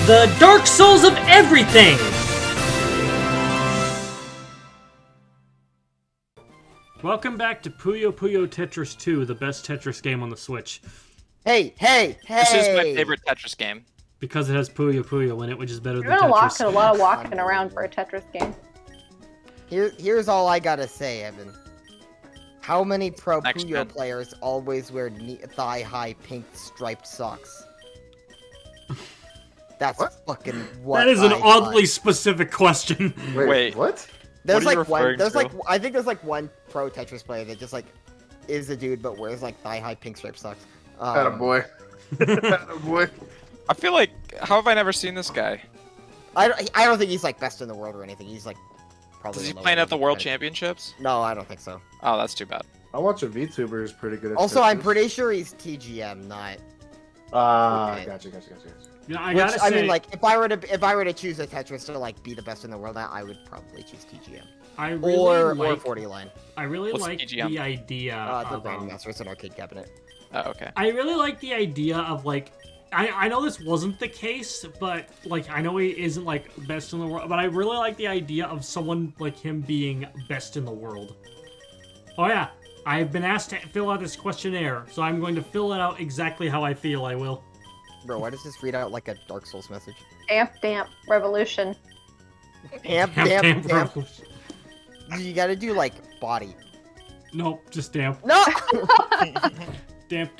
The Dark Souls of everything! Welcome back to Puyo Puyo Tetris 2, the best Tetris game on the Switch. Hey! This is my favorite Tetris game. Because it has Puyo Puyo in it, which is better than You're Tetris. a lot of walking around for a Tetris game. Here's all I gotta say, Evan. How many pro Next Puyo man. players always wear thigh-high pink striped socks? That's fucking what. That is an I oddly thought. specific question. Wait. What? There's what are you like one. referring There's to? like I think there's like one pro Tetris player that just like is a dude but wears like thigh-high pink striped socks. Attaboy. Attaboy. I feel like, how have I never seen this guy? I don't think he's like best in the world or anything. He's like probably. Is he lower playing at the than World kind Championships? No, I don't think so. Oh, that's too bad. I watch a VTuber who's pretty good at Also, I'm Tetris. pretty sure he's TGM, not. Okay. Gotcha. You know, I Which, gotta say, I mean, like, if I were to choose a Tetris to like be the best in the world, I would probably choose TGM I really or like, 40 line. I really What's like TGM? the idea The of, Grandmaster. It's an arcade cabinet. Oh, okay. I really like the idea of, like, I know this wasn't the case, but, like, I know he isn't, like, best in the world, but I really like the idea of someone like him being best in the world. Oh, yeah. I've been asked to fill out this questionnaire, so I'm going to fill it out exactly how I feel I will. Bro, why does this read out like a Dark Souls message? Damp revolution. Damp. Revolution. You gotta do like body. Nope, just damp. No. Damp.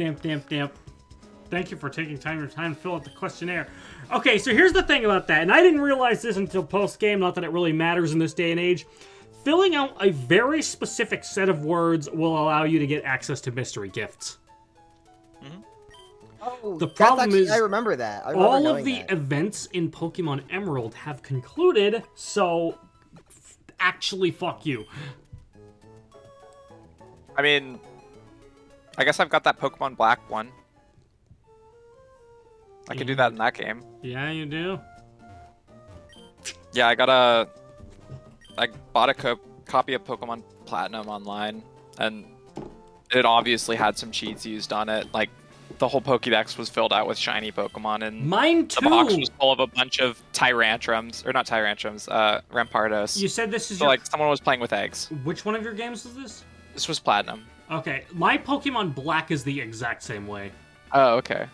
Thank you for taking your time to fill out the questionnaire. Okay, so here's the thing about that, and I didn't realize this until post-game, not that it really matters in this day and age. Filling out a very specific set of words will allow you to get access to mystery gifts. Oh, The that's problem actually, is I remember that. I remember All of knowing the that. events in Pokemon Emerald have concluded, so actually fuck you. I mean, I guess I've got that Pokemon Black one. I could do that in that game. Yeah, you do. Yeah, I bought a copy of Pokemon Platinum online, and it obviously had some cheats used on it. Like, the whole Pokédex was filled out with shiny Pokemon, and Mine too. the box was full of a bunch of Tyrantrums, or not Tyrantrums, Rampardos. You said this is So, your... like, someone was playing with eggs. Which one of your games is this? This was Platinum. Okay, my Pokemon Black is the exact same way. Oh, okay.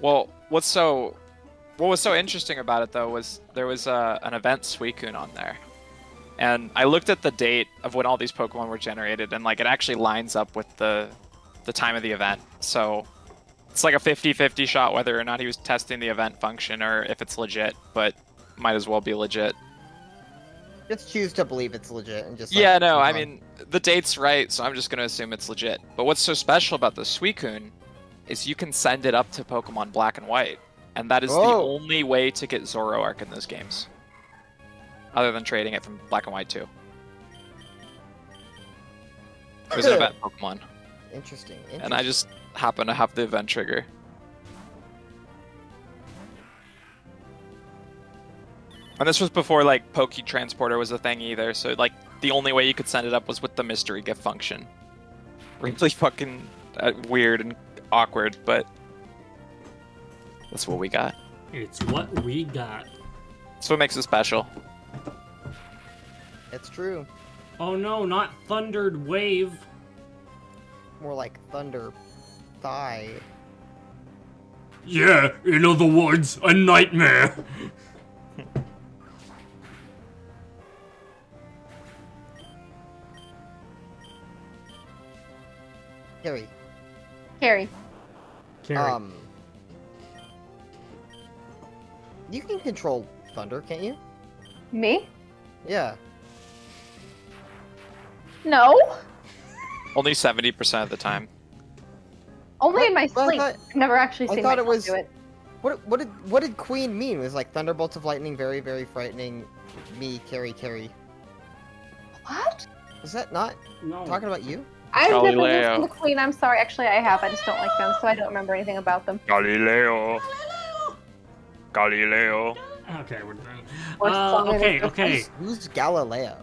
Well, what was so interesting about it, though, was there was an event Suicune on there. And I looked at the date of when all these Pokemon were generated, and, like, it actually lines up with the time of the event. So it's like a 50-50 shot whether or not he was testing the event function or if it's legit, but might as well be legit. Just choose to believe it's legit and just. Like, Yeah, no, move I on. mean, the date's right, so I'm just going to assume it's legit. But what's so special about the Suicune is you can send it up to Pokemon Black and White, and that is the Oh. only way to get Zoroark in those games. Other than trading it from Black and White 2. It was an event Pokemon, Interesting. and I just happen to have the event trigger. And this was before, like, Poke Transporter was a thing either, so, like, the only way you could send it up was with the mystery gift function. Really fucking weird and awkward, but that's what we got. It's what we got. That's what makes it special. It's true. Oh no, not Thundered Wave. More like thunder thigh. Yeah, in other words, a nightmare. Harry. Carrie. Carrie. You can control thunder, can't you? Me? Yeah. No. Only 70% of the time. Only in my Well, I sleep. thought- I've never actually I seen thought it myself was- do it. What did Queen mean? It was like thunderbolts of lightning, very very frightening. Me, Carrie. What? Was that not no. talking about you? I've never Galileo. listened to Queen. I'm sorry. Actually, I have. I just don't like them, so I don't remember anything about them. Galileo. Okay, we're done. Worst song in Okay. existence. Who's Galileo?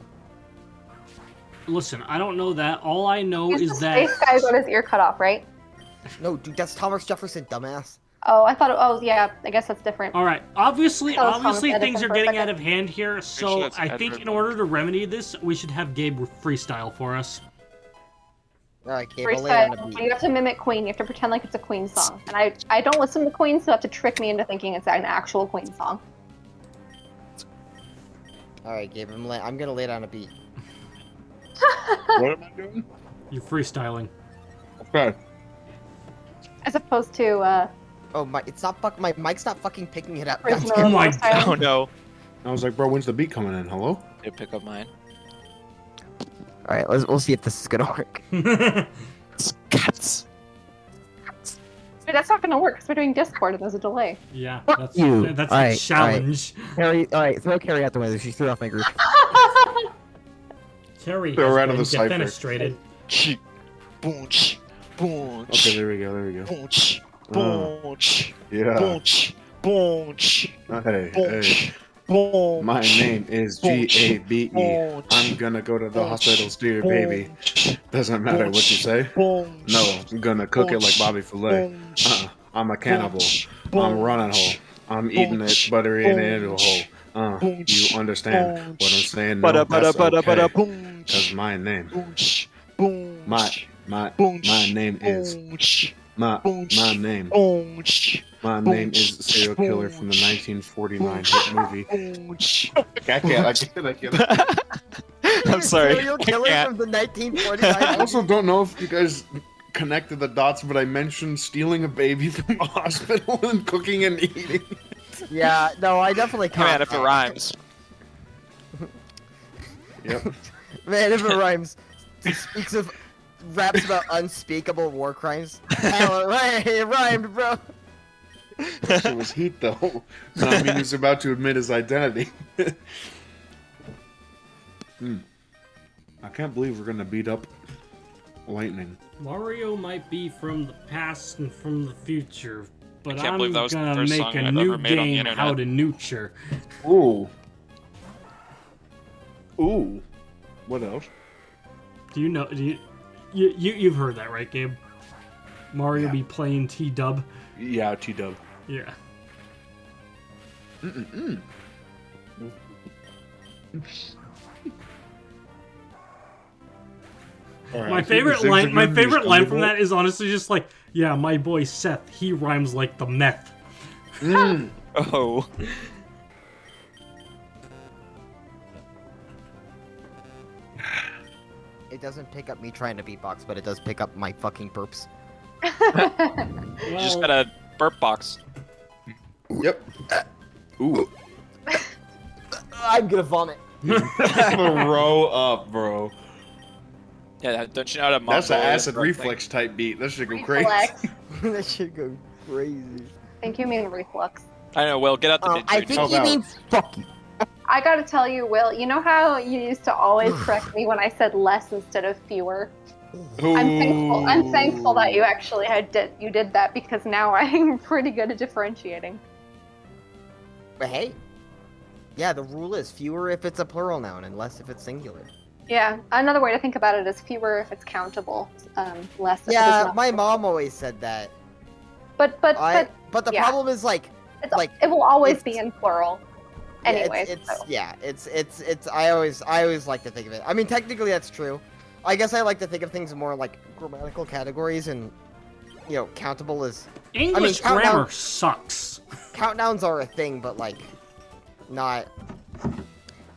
Listen, I don't know that. All I know He's is the that... space guy who got his ear cut off, right? No, dude, that's Thomas Jefferson, dumbass. Oh, I thought. Oh, yeah. I guess that's different. All right. Obviously, That was Thomas things Edison are for a getting second. out of hand here. So that's I think Edward. in order to remedy this, we should have Gabe freestyle for us. Alright, Cable, lay it on a Freestyle. beat. You have to mimic Queen. You have to pretend like it's a Queen song. And I don't listen to Queen, so you have to trick me into thinking it's an actual Queen song. Alright, Gabe, I'm gonna lay it on a beat. What am I doing? You're freestyling. Okay. As opposed to Oh my, my mic's not fucking picking it up. Prisoner Oh of my War style. Oh no. I was like, bro, when's the beat coming in? Hello? Did pick up mine. Alright, we'll see if this is gonna work. Cats. Wait, that's not gonna work because we're doing Discord and there's a delay. Yeah, Fuck that's you. that's All a right, challenge. Alright, throw Carrie out the window. She threw off my group. Carrie They're has right on been the cipher. defenestrated. Boonch. Boonch. Okay, there we go, there we go. Boonch. Oh. Boonch. Yeah. Boonch. Boonch. Hey, hey. Boonch. Boonch. My name is Gabe. I'm gonna go to the hospital, steer your baby. Doesn't matter what you say. No, I'm gonna cook it like Bobby Filet. I'm a cannibal. I'm running whole. I'm eating it, buttery and into a hole. You understand what I'm saying? No, that's okay. Cause my name, my name is my name. My name is serial killer from the 1949 hit movie. I can't. I'm sorry. Serial I killer can't. from the 1949. I also don't know if you guys connected the dots, but I mentioned stealing a baby from a hospital and cooking and eating. Yeah, no, I definitely can't. Man, if it rhymes. Yep. Man, if it rhymes. Speaks of raps about unspeakable war crimes. Hell, it rhymed, bro. It was heat though. I mean, he's about to admit his identity. I can't believe we're gonna beat up Lightning. Mario might be from the past and from the future, but I can't I'm believe that was the gonna first make song a I've new ever made on the game internet. how to nurture. Ooh. Ooh. What else? Do you know? You've heard that, right, Gabe? Mario Yeah. be playing T-Dub. Yeah, T-Dub. Yeah. My favorite line from that is honestly just like, yeah, my boy Seth, he rhymes like the meth. Oh. It doesn't pick up me trying to beatbox, but it does pick up my fucking burps. You just got a burp box. Yep. Ooh. I'm gonna vomit. Throw up, bro. Yeah, don't you know how to That's an mumble acid burp thing? reflex type beat. That should go crazy. Reflex. That should go crazy. I think you mean reflux. I know, Will, get out the I Ninja think How he about- means fuck you. I gotta tell you, Will, you know how you used to always correct me when I said less instead of fewer? I'm thankful that you actually did that because now I'm pretty good at differentiating. But hey, yeah, the rule is fewer if it's a plural noun and less if it's singular. Yeah, another way to think about it is fewer if it's countable, less if it is Yeah, not. my mom always said that. But But the yeah. problem is like, it will always it's- be in plural. yeah, Anyways, it's I always like to think of it. I mean, technically that's true. I guess I like to think of things in more like grammatical categories, and you know, countable is English countdown- grammar sucks. count nouns are a thing, but like not.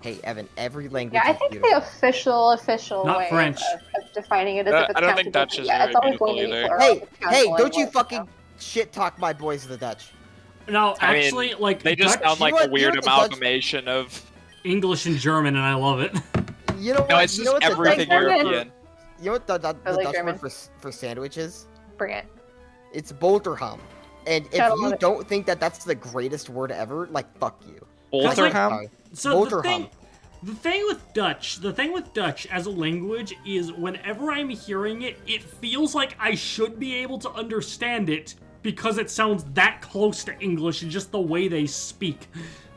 Hey, Evan, every language. yeah, I is think beautiful. the official Not way French. of defining it is if it's I don't think countable. Dutch is Yeah, it's very always going to be beautiful plural. Hey, if it's hey, countable don't you anyway, fucking so. shit talk my boys the Dutch. No, I mean, actually, like They just Dutch, sound like you know a what- you weird know what the Dutch- amalgamation of... English and German, and I love it. You know what? No, it's you just know what the everything Dutch word- German. European. You know what the Totally Dutch German. word for sandwich is? Bring it. It's boterham. And if Gotta you love it. don't think that that's the greatest word ever, like fuck you. That's like- Bolterham? Sorry. So Boterham. the thing with Dutch as a language is whenever I'm hearing it, it feels like I should be able to understand it because it sounds that close to English and just the way they speak.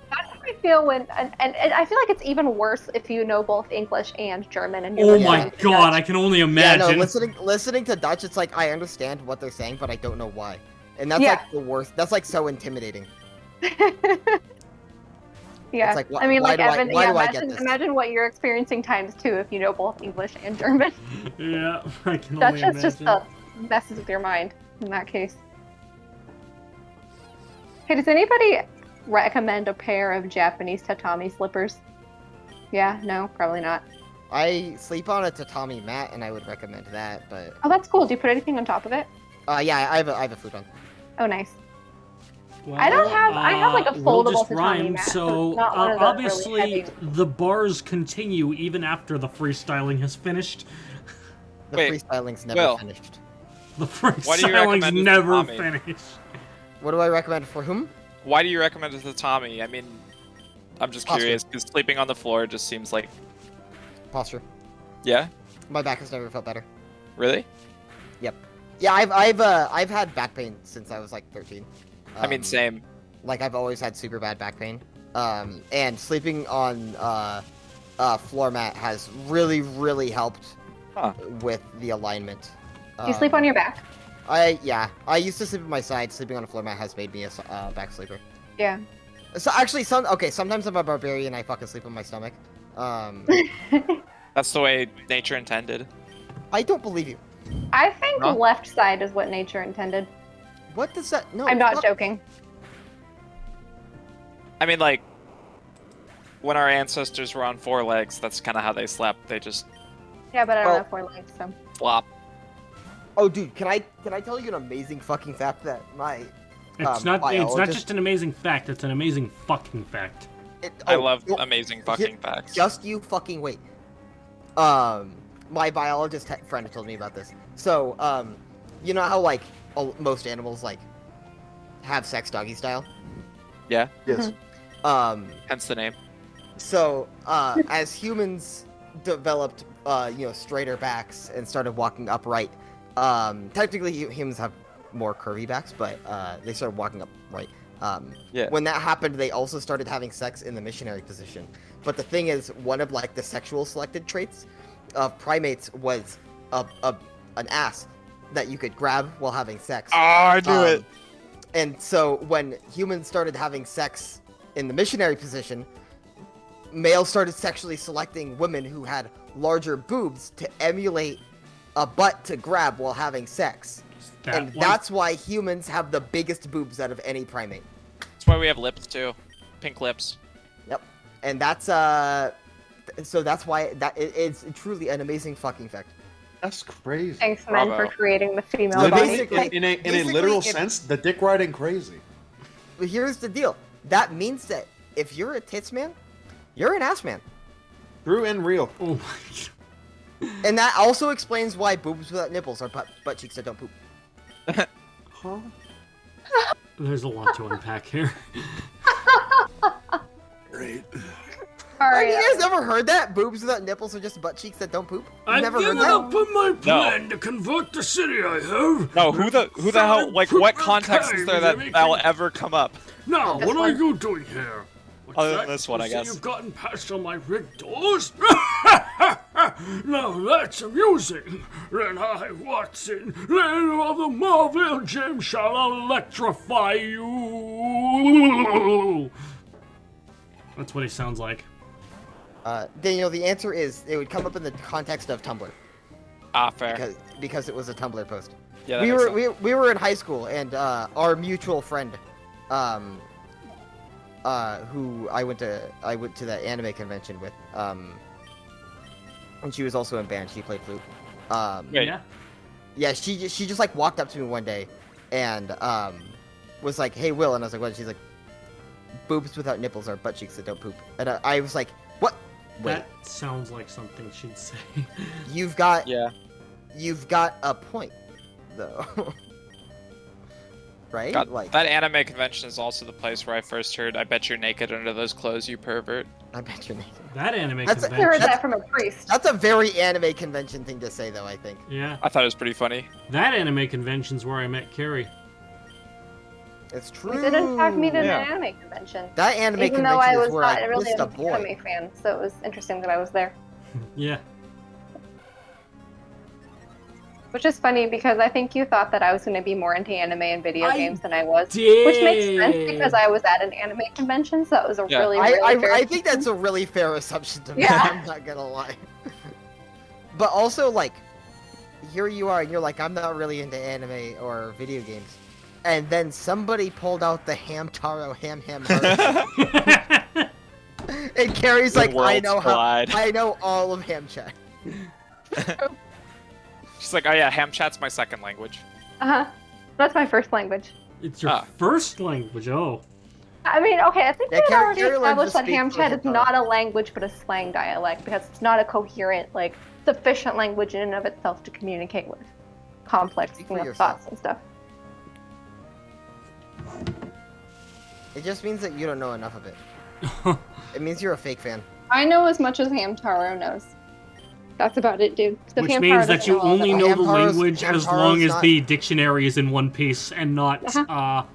That's how I feel when, and I feel like it's even worse if you know both English and German. And you're Oh listening my to god, Dutch. I can only Yeah, imagine. no, listening to Dutch, it's like I understand what they're saying, but I don't know why. and that's Yeah. like the worst. That's like so intimidating. Yeah, It's like, I mean, why like do I- Evan. why Yeah, do I get imagine, this? imagine what you're experiencing ×2 if you know both English and German. Yeah, I can That only just imagine. messes with your mind in that case. Hey, does anybody recommend a pair of Japanese tatami slippers? Yeah, no, probably not. I sleep on a tatami mat, and I would recommend that. But Oh, that's cool. Do you put anything on top of it? yeah, I have a futon. Oh, nice. Well, I don't have- I have, like, a we'll foldable just tatami rhyme, mat, so so it's not one of those really obviously heavy- the bars continue even after the freestyling has finished. The Wait, freestyling's never Will. finished. The Why do you freestyling's recommend it to never Tommy? finished. What do I recommend for whom? Why do you recommend it to Tommy? I mean, I'm just Posture. curious because sleeping on the floor just seems like, Posture. yeah, My back has never felt better. really? Yeah, I've had back pain since I was like 13. I mean, same. Like I've always had super bad back pain. And sleeping on floor mat has really helped Huh. with the alignment. Do you sleep on your back? I used to sleep on my side. Sleeping on a floor mat has made me a back sleeper. Yeah. So actually, sometimes I'm a barbarian. I fucking sleep on my stomach. That's the way nature intended. I don't believe you. I think Huh? left side is what nature intended. What does that? No, I'm not fuck. joking. I mean, like, when our ancestors were on 4 legs, that's kind of how they slept. They just Yeah, but I don't Well- have 4 legs, so. flop. Oh, dude, can I tell you an amazing fucking fact that my It's not biologist- just an amazing fact, it's an amazing fucking fact. I love you- amazing fucking facts. Just you fucking wait. My biologist friend told me about this. So, you know how like most animals like have sex doggy style? Yeah, Yes. hence the name. So, as humans developed, straighter backs and started walking upright, technically humans have more curvy backs, but they started walking upright. Yeah. When that happened, they also started having sex in the missionary position. But the thing is, one of like the sexual selected traits of primates was an ass that you could grab while having sex. Oh, I knew it. And so when humans started having sex in the missionary position, males started sexually selecting women who had larger boobs to emulate a butt to grab while having sex. And that's why humans have the biggest boobs out of any primate. That's why we have lips too, pink lips. Yep. And that's so that's why it's truly an amazing fucking fact. That's crazy. Thanks, men, Bravo. for creating the female So body. basically- in a basically, literal if- sense, the dick riding crazy. But here's the deal. That means that if you're a tits man, you're an ass man. True and real. Oh my And that also explains why boobs without nipples are butt cheeks that don't poop. Huh? There's a lot to unpack here. Great. Have you Alright, guys ever heard that? Boobs without nipples are just butt cheeks that don't poop? You've I've never heard given that? up on my plan to convert the city I have. No, who the hell? Like, what context is there that that'll ever come up? Now, This what are one. you doing here? What's Other than that? this one, I You say guess. You've gotten past all my rigged doors? Now that's amusing. Then I, Watson, leader of the Marvel Gym, shall electrify you. That's what he sounds like. Daniel, the answer is it would come up in the context of Tumblr Ah, fair. because it was a Tumblr post. Yeah, that we makes were sense. we were in high school and our mutual friend, who I went to that anime convention with, and she was also in band. She played flute. Wait. Yeah. Yeah, she just like walked up to me one day, and was like, "Hey, Will," and I was like, "What?" She's like, "Boobs without nipples are butt cheeks that don't poop." And I was like, "What? Wait, That sounds like something she'd say. you've got Yeah. a point, though." Right? God, Like, that anime convention is also the place where I first heard, "I bet you're naked under those clothes, you pervert." I bet you're naked. That anime That's- I heard convention. that from a priest. That's a very anime convention thing to say, though. I think. Yeah. I thought it was pretty funny. That anime convention's where I met Carrie. It's true. We did in fact meet at Yeah. an anime convention. That anime Even though convention I was is where not I really kissed a a boy. anime fan, so it was interesting that I was there. Yeah. Which is funny because I think you thought that I was going to be more into anime and video games than I was. did. Which makes sense because I was at an anime convention, so that was a really fair I think that's a really fair assumption to make. Yeah. I'm not gonna lie. But also, like, here you are, and you're like, I'm not really into anime or video games. And then somebody pulled out the Hamtaro Ham Heart. And Carrie's like, I know all of Ham Chat. She's like, oh yeah, ham chat's my second language. That's my first language. It's your first language, oh. I mean, okay, I think Yeah, we've already Carrie learned to established that speak ham for chat is Hamtaro. not a language but a slang dialect because it's not a coherent, like, sufficient language in and of itself to communicate with complex Speak for yourself. thoughts and stuff. It just means that you don't know enough of it. It means you're a fake fan. I know as much as Hamtaro knows. That's about it, dude. So Which Hamtaro means that doesn't you know all only that. know the Hamtaro's- language as Hamtaro's long as not- the dictionary is in One Piece and not, The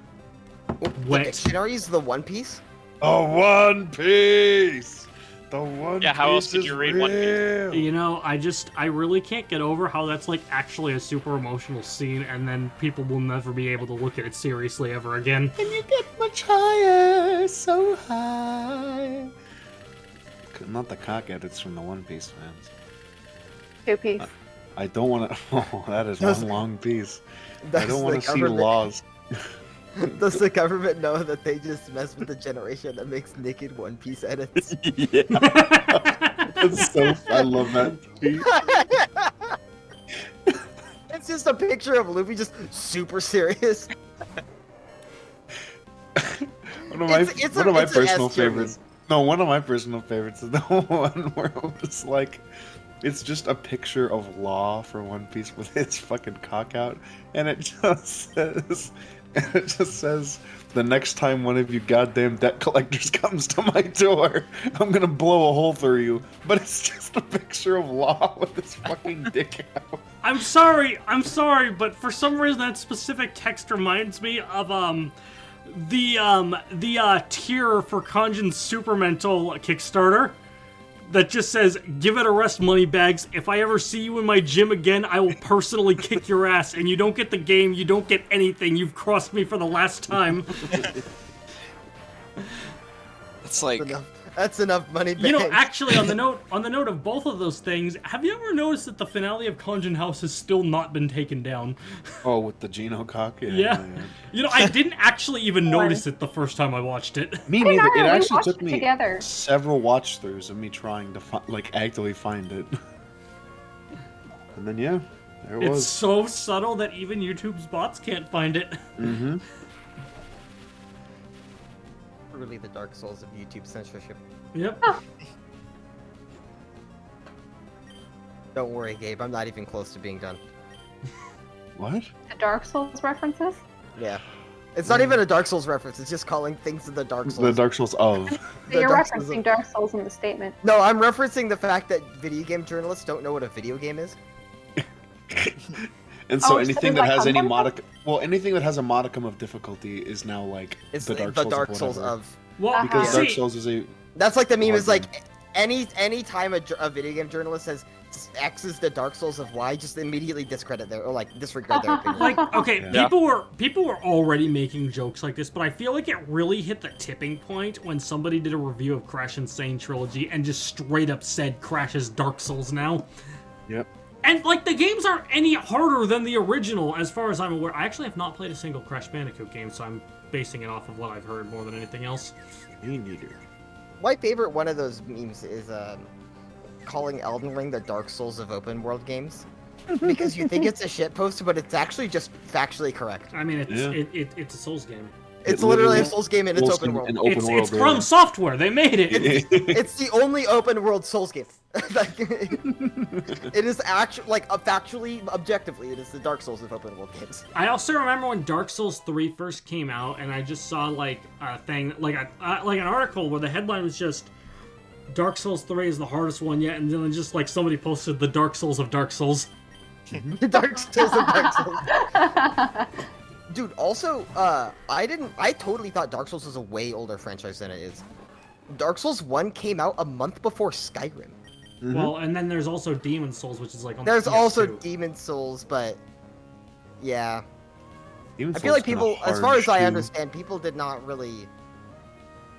wet. dictionary's the One Piece? The One Piece. The One Piece. Yeah, how else did you read One Piece? real. You know, I really can't get over how that's, like, actually a super emotional scene, and then people will never be able to look at it seriously ever again. And you get much higher, so high. Not the cock edits from the One Piece fans. 2 piece. I don't want to. Oh, that is Does- one long piece. I Does don't want the to see government- laws. Does the government know that they just mess with the generation that makes naked One Piece edits? Yeah. That's so. I love that tweet. It's just a picture of Luffy just super serious. One of my It's an personal S tier favorites. No, one of my personal favorites is the one where it was like, it's just a picture of Law for One Piece with his fucking cock out, and it just says, the next time one of you goddamn debt collectors comes to my door, I'm gonna blow a hole through you. But it's just a picture of Law with his fucking dick out. I'm sorry, but for some reason that specific text reminds me of, the tier for Kanjin's Super Mental Kickstarter that just says, give it a rest, moneybags. If I ever see you in my gym again, I will personally kick your ass, and you don't get the game, you don't get anything. You've crossed me for the last time. It's like, That's enough money. You know, bags. actually, on the note of both of those things, have you ever noticed that the finale of Kanjin House has still not been taken down? Oh, with the Geno cock? Yeah. You know, I didn't actually even notice it the first time I watched it. Me Hey, neither. Nara, It we actually watched took it me together. several watch throughs of me trying to actively find it. And then yeah, there it It's was. so subtle that even YouTube's bots can't find it. Mm-hmm. Really the Dark Souls of YouTube censorship. Yep. Don't worry, Gabe. I'm not even close to being done. What? The Dark Souls references? Yeah. It's not even a Dark Souls reference. It's just calling things the Dark Souls. The Dark Souls of. So The you're Dark Souls referencing of- Dark Souls in the statement. No, I'm referencing the fact that video game journalists don't know what a video game is. And so Oh, anything so that like has any Pokemon? anything that has a modicum of difficulty is now like It's the Dark Souls of whatever. Well, Because see, Dark Souls is a That's like the meme Hard is like any time a video game journalist says X is the Dark Souls of Y, just immediately discredit their or like disregard their opinion. like, okay, Yeah. people were already making jokes like this, but I feel like it really hit the tipping point when somebody did a review of Crash Insane Trilogy and just straight up said Crash is Dark Souls now. Yep. And, like, the games aren't any harder than the original, as far as I'm aware. I actually have not played a single Crash Bandicoot game, so I'm basing it off of what I've heard more than anything else. Me neither. My favorite one of those memes is calling Elden Ring the Dark Souls of open world games. Because you think it's a shitpost, but it's actually just factually correct. I mean, it's Yeah. it's a Souls game. It's It literally a literally- Souls game and it's open world. An open It's world From Software. They made it. It's the only open world Souls game. Like, it is actually like factually, objectively, it is the Dark Souls of open world games. I also remember when Dark Souls 3 first came out, and I just saw like a thing, like an article where the headline was just Dark Souls 3 is the hardest one yet, and then just like somebody posted the Dark Souls of Dark Souls. The Dark Souls of Dark Souls. Dude, also, I totally thought Dark Souls was a way older franchise than it is. Dark Souls 1 came out a month before Skyrim. Well, and then there's also Demon Souls, which is like on There's the also PS2. Demon Souls, but yeah. Demon I feel like Souls kinda people, as far as I hard to- understand, people did not really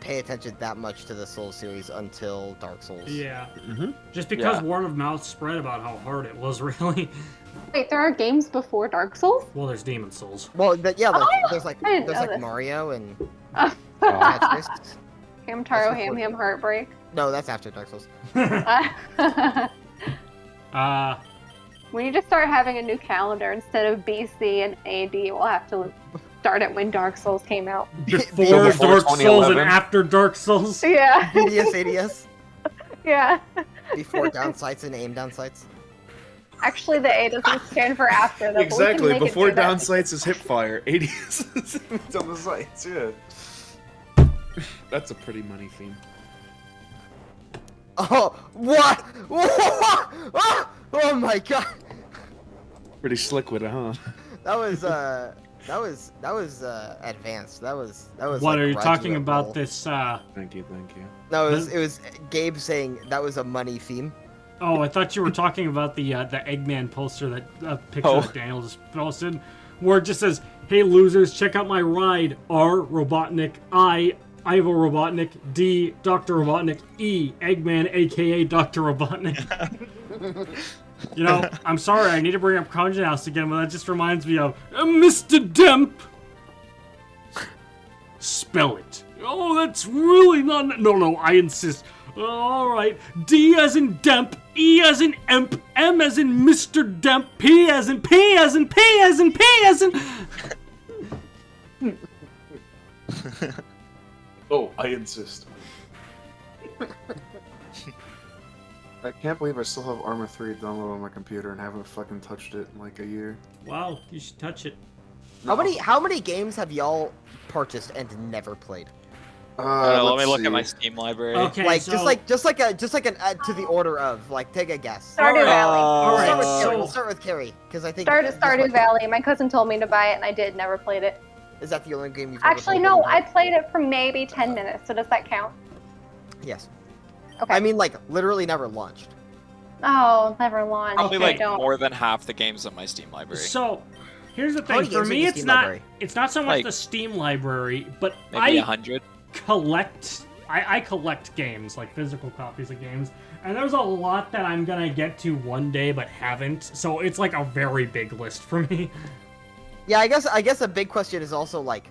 pay attention that much to the Souls series until Dark Souls. Yeah. Mhm. Just because Yeah. word of mouth spread about how hard it was, really. Wait, there are games before Dark Souls? Well, there's Demon Souls. Well, yeah, like, Oh, there's like I didn't know this. Mario and Oh. Tetris. Hamtaro, That's Ham before- Ham Heartbreak. No, that's after Dark Souls. We need to start having a new calendar instead of BC and AD. We'll have to start it when Dark Souls came out. Before before Dark Souls and 2011? after Dark Souls. Yeah, BDS, ADS, yeah. before down sights and aim down sights. Actually, the A doesn't stand for after. Though, but we can Exactly. make it Before do that. down sights is hip fire. 80s is on the sights. Yeah. That's a pretty money theme. Oh, what? What? Oh my god. Pretty slick with it, huh? That was advanced. That was What like are you talking graduate about? level. This? Thank you, thank you. No, it was Gabe saying that was a money theme. Oh, I thought you were talking about the Eggman poster that picture Oh. that Daniel just posted, where it just says, "Hey losers, check out my ride. R Robotnik, Ivo Robotnik, D Dr. Robotnik, E Eggman, aka Dr. Robotnik." You know, I'm sorry, I need to bring up Conjure House again, but that just reminds me of Mr. Demp. Spell it. Oh, that's really not. No, I insist. All right. D as in Demp, E as in Emp, M as in Mr. Demp, P as in P as in P as in P as in. Oh, I insist. I can't believe I still have Armor 3 downloaded on my computer and haven't fucking touched it in like a year. Wow, you should touch it. How many games have y'all purchased and never played? Let me look at my Steam library. Okay, Like so, just like an to the order of like take a guess. Stardew Valley. all right, We'll so start with Carrie because I think Stardew Valley. My cousin told me to buy it, and I did. Never played it. Is that the only game you've ever Actually, played? no. I played it for maybe 10 minutes. So does that count? Yes. Okay. I mean, like literally never launched. Oh, never launched. Probably Okay. like Don't. more than half the games in my Steam library. So, here's the How many thing. For games are in me, the it's Steam not. library? It's not so much Like, the Steam library, but Maybe I 100. collect. I collect games, like physical copies of games, and there's a lot that I'm gonna get to one day but haven't. So it's like a very big list for me. Yeah, I guess a big question is also like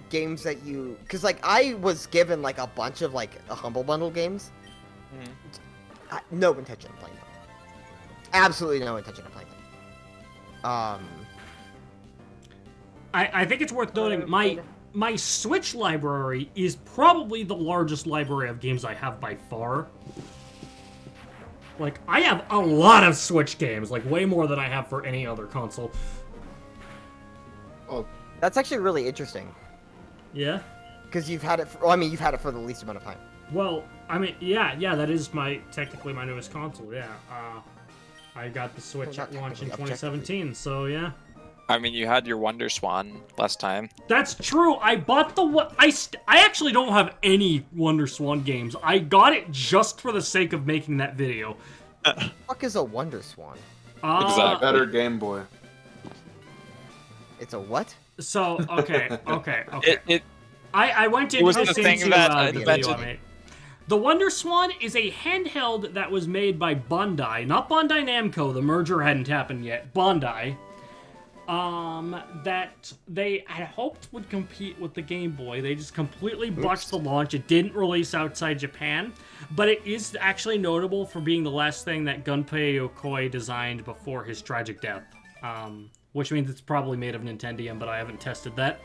games that you, because like I was given like a bunch of like Humble Bundle games. No intention of playing them. Absolutely no intention of playing them. I think it's worth noting my Switch library is probably the largest library of games I have by far. Like, I have a lot of Switch games, like way more than I have for any other console. That's actually really interesting Yeah? because you've had it. Well, I mean, you've had it for the least amount of time. Well, I mean, yeah, that is technically my newest console, yeah. I got the Switch Well, at launch in not 2017, so yeah. I mean, you had your Wonder Swan last time. That's true. I bought the I actually don't have any Wonder Swan games. I got it just for the sake of making that video. What the fuck is a Wonder Swan? Exactly. Better Game Boy. It's a what? So okay. It I went It into was this the thing into that the video I invented- made. The Wonder Swan is a handheld that was made by Bandai, not Bandai Namco. The merger hadn't happened yet. Bandai. That they had hoped would compete with the Game Boy. They just completely botched the launch. It didn't release outside Japan, but it is actually notable for being the last thing that Gunpei Yokoi designed before his tragic death. Which means it's probably made of Nintendium, but I haven't tested that.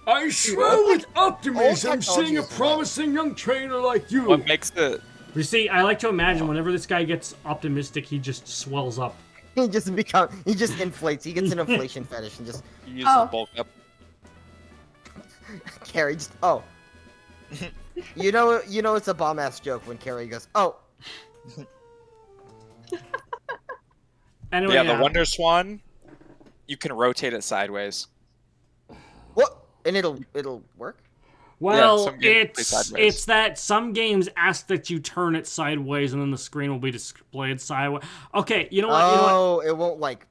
I swell with optimism seeing a promising young trainer like you. what makes it You see, I like to imagine whenever this guy gets optimistic, he just swells up. He just inflates. He gets an inflation fetish and just uses Oh. bulk up. Carrie just you know it's a bomb ass joke when Carrie goes oh. Anyway, Yeah, the Wonder Swan, you can rotate it sideways. What? And it'll work? Well, some games play sideways. it's that some games ask that you turn it sideways, and then the screen will be displayed sideways. Okay, you know what? Oh, it won't like.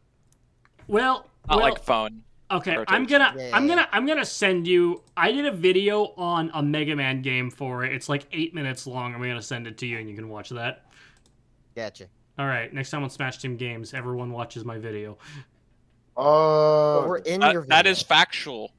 Well, Not like phone. okay, rotation. I'm gonna send you. I did a video on a Mega Man game for it. It's like 8 minutes long. I'm gonna send it to you, and you can watch that. Gotcha. All right, next time on Smash Team Games, everyone watches my video. But we're in your. That video. is factual.